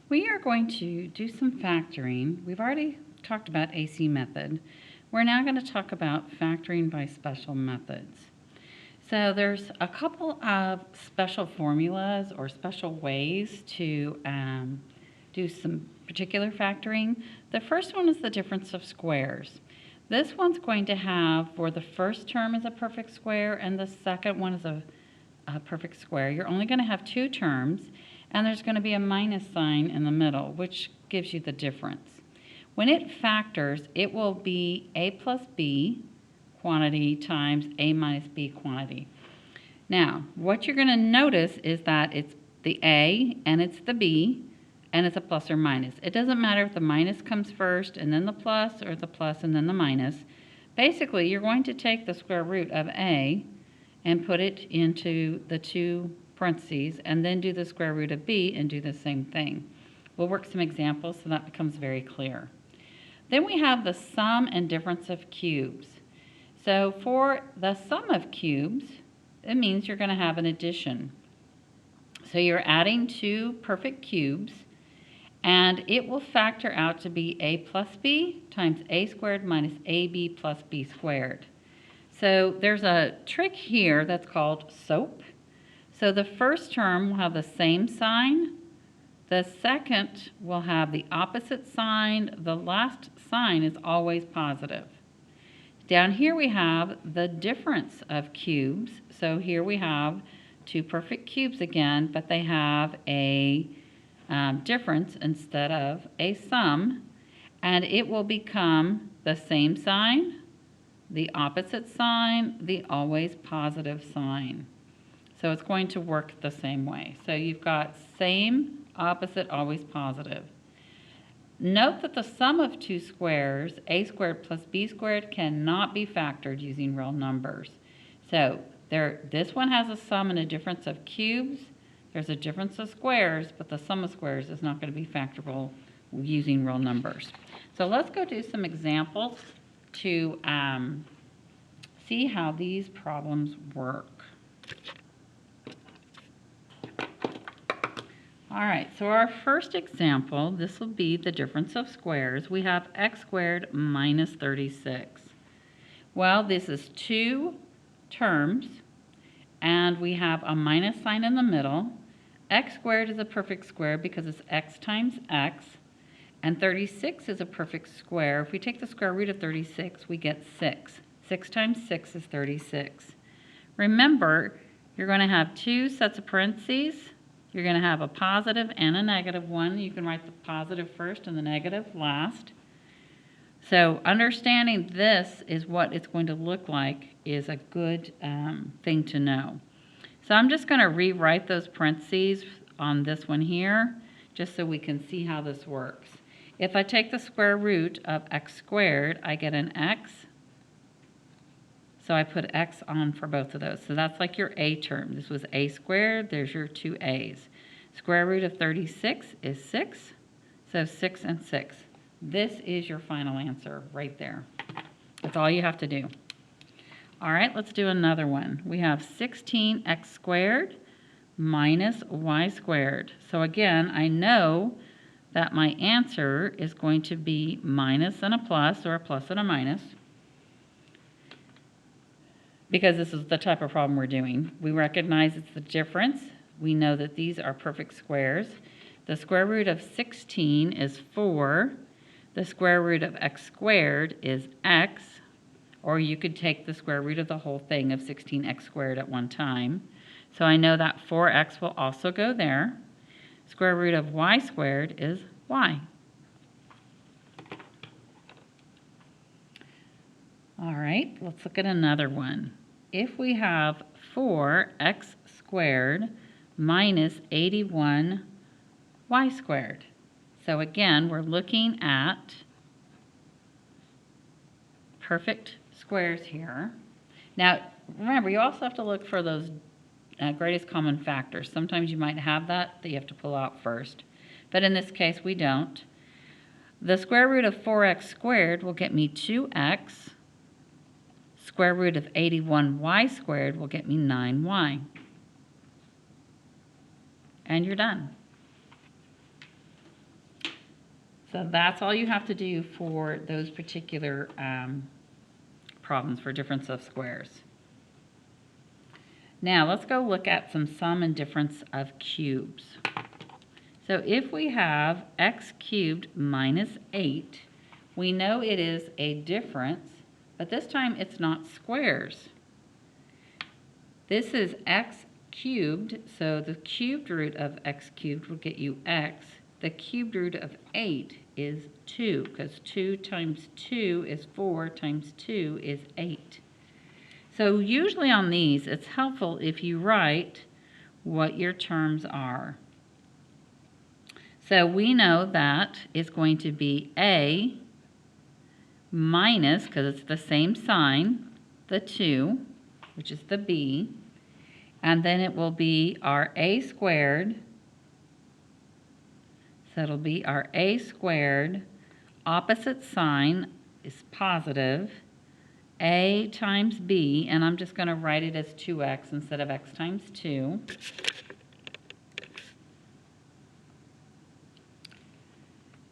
We are going to do some factoring. We've already talked about AC method. We're now going to talk about factoring by special methods. So there's a couple of special formulas or special ways to do some particular factoring. The first one is the difference of squares. This one's going to have, for the first term is a perfect square and the second one is a perfect square. You're only going to have two terms, and there's going to be a minus sign in the middle, which gives you the difference. When it factors, it will be a plus b quantity times a minus b quantity. Now, what you're going to notice is that it's the a and it's the b, and it's a plus or minus. It doesn't matter if the minus comes first and then the plus, or the plus and then the minus. Basically, you're going to take the square root of a and put it into the two parentheses, and then do the square root of b and do the same thing. We'll work some examples so that becomes very clear. Then we have the sum and difference of cubes. So for the sum of cubes, it means you're going to have an addition. So you're adding two perfect cubes, and it will factor out to be a plus b times a squared minus ab plus b squared. So there's a trick here that's called SOAP. So the first term will have the same sign, the second will have the opposite sign, the last sign is always positive. Down here we have the difference of cubes. So here we have two perfect cubes again, but they have a difference instead of a sum, and it will become the same sign, the opposite sign, the always positive sign. So it's going to work the same way. So you've got same, opposite, always positive. Note that the sum of two squares, a squared plus b squared, cannot be factored using real numbers. So this one has a sum and a difference of cubes. There's a difference of squares, but the sum of squares is not going to be factorable using real numbers. So let's go do some examples to see how these problems work. All right, so our first example, this will be the difference of squares. We have x squared minus 36. Well, this is two terms, and we have a minus sign in the middle. X squared is a perfect square because it's x times x, and 36 is a perfect square. If we take the square root of 36, we get 6. 6 times 6 is 36. Remember, you're going to have two sets of parentheses. You're going to have a positive and a negative one. You can write the positive first and the negative last. So understanding this is what it's going to look like is a good thing to know. So I'm just going to rewrite those parentheses on this one here, just so we can see how this works. If I take the square root of x squared, I get an x. So I put x on for both of those. So that's like your a term. This was a squared. There's your two a's. Square root of 36 is 6. So 6 and 6. This is your final answer right there. That's all you have to do. All right, let's do another one. We have 16x squared minus y squared. So again, I know that my answer is going to be minus and a plus, or a plus and a minus, because this is the type of problem we're doing. We recognize it's the difference. We know that these are perfect squares. The square root of 16 is 4. The square root of x squared is x, or you could take the square root of the whole thing of 16x squared at one time. So I know that 4x will also go there. Square root of y squared is y. All right, let's look at another one. If we have 4x squared minus 81y squared. So again, we're looking at perfect squares here. Now, remember, you also have to look for those greatest common factors. Sometimes you might have that you have to pull out first. But in this case, we don't. The square root of 4x squared will get me 2x. Square root of 81y squared will get me 9y. And you're done. So that's all you have to do for those particular problems for difference of squares. Now let's go look at some sum and difference of cubes. So if we have x cubed minus 8, we know it is a difference, but this time it's not squares. This is x cubed, so the cubed root of x cubed will get you x. The cubed root of 8 is 2, because 2 times 2 is 4 times 2 is 8. So usually on these, it's helpful if you write what your terms are. So we know that it's going to be a minus, because it's the same sign, the 2, which is the b, and then it will be our a squared. So it'll be our a squared, opposite sign is positive, a times b, and I'm just going to write it as 2x instead of x times 2.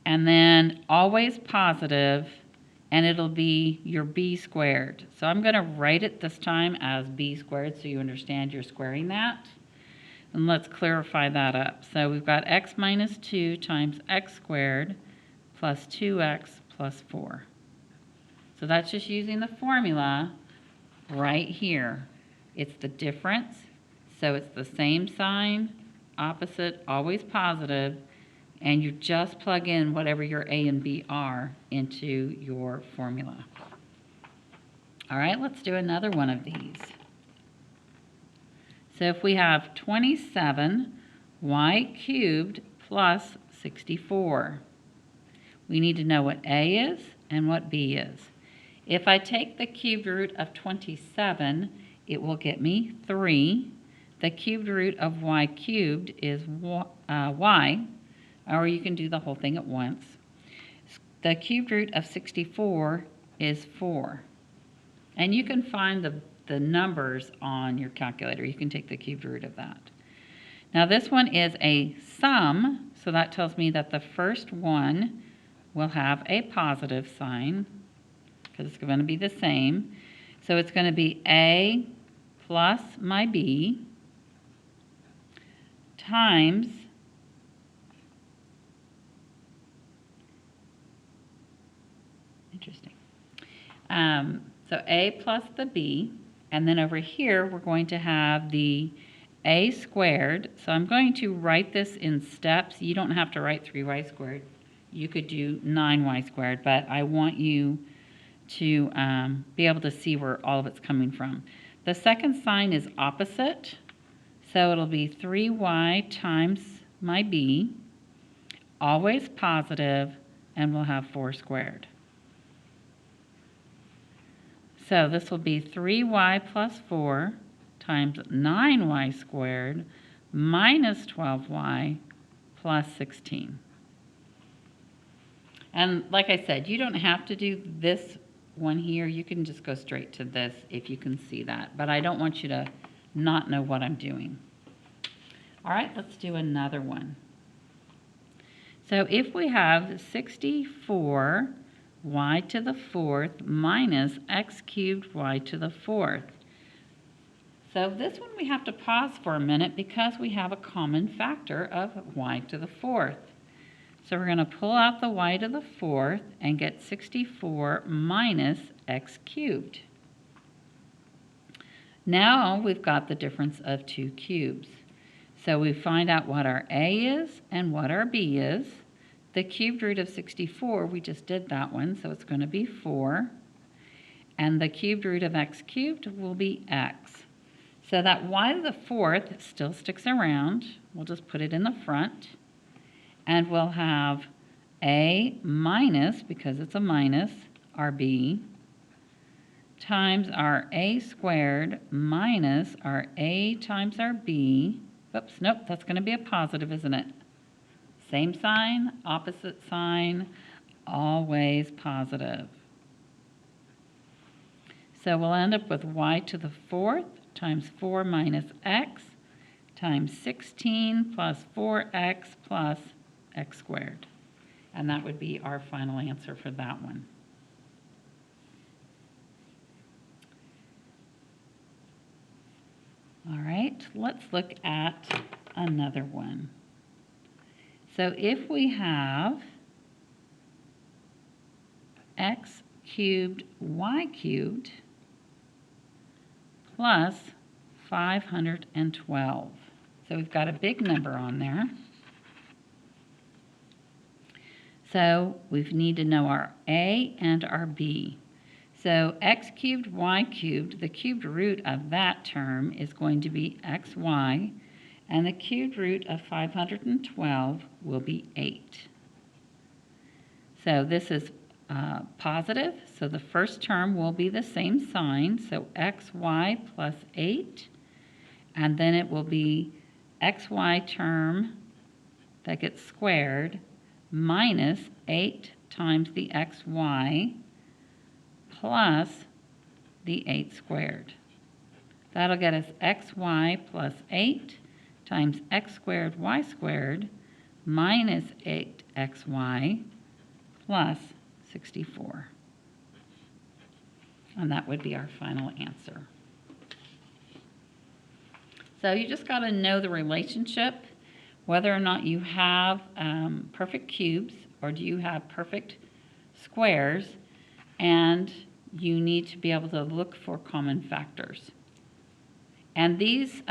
And then always positive, and it'll be your b squared. So I'm going to write it this time as b squared so you understand you're squaring that. And let's clarify that up. So we've got x minus 2 times x squared plus 2x plus 4. So that's just using the formula right here. It's the difference, so it's the same sign, opposite, always positive, and you just plug in whatever your a and b are into your formula. All right, let's do another one of these. So if we have 27y cubed plus 64, we need to know what a is and what b is. If I take the cubed root of 27, it will get me 3. The cubed root of y cubed is y, or you can do the whole thing at once. The cubed root of 64 is 4. And you can find the numbers on your calculator. You can take the cubed root of that. Now this one is a sum, so that tells me that the first one will have a positive sign, because it's going to be the same. So it's going to be a plus my b times so a plus the b, and then over here we're going to have the a squared. So I'm going to write this in steps. You don't have to write 3y squared. You could do 9y squared, but I want you to be able to see where all of it's coming from. The second sign is opposite, so it'll be 3y times my b, always positive, and we'll have 4 squared. So this will be 3y plus 4 times 9y squared minus 12y plus 16. And like I said, you don't have to do this one here. You can just go straight to this if you can see that. But I don't want you to not know what I'm doing. All right, let's do another one. So if we have 64 y to the 4th minus x cubed y to the 4th. So this one we have to pause for a minute because we have a common factor of y to the 4th. So we're going to pull out the y to the 4th and get 64 minus x cubed. Now we've got the difference of 2 cubes. So we find out what our a is and what our b is. The cubed root of 64, we just did that one, so it's going to be 4. And the cubed root of x cubed will be x. So that y to the 4th still sticks around. We'll just put it in the front. And we'll have a minus, because it's a minus, our b, times our a squared minus our a times our b. Oops, nope, that's going to be a positive, isn't it? Same sign, opposite sign, always positive. So we'll end up with y to the 4th times 4 minus x times 16 plus 4x plus x squared. And that would be our final answer for that one. All right, let's look at another one. So if we have x cubed y cubed plus 512. So we've got a big number on there. So we need to know our a and our b. So x cubed y cubed, the cubed root of that term is going to be xy, and the cubed root of 512 will be 8. So this is positive, so the first term will be the same sign, so xy plus 8, and then it will be xy term that gets squared minus 8 times the xy plus the 8 squared. That'll get us xy plus 8 times x squared y squared minus 8xy plus 64. And that would be our final answer. So you just got to know the relationship, whether or not you have perfect cubes or do you have perfect squares, and you need to be able to look for common factors. And these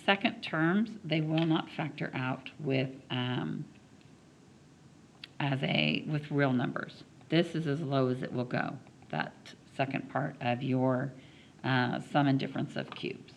second terms, they will not factor out with with real numbers. This is as low as it will go, that second part of your sum and difference of cubes.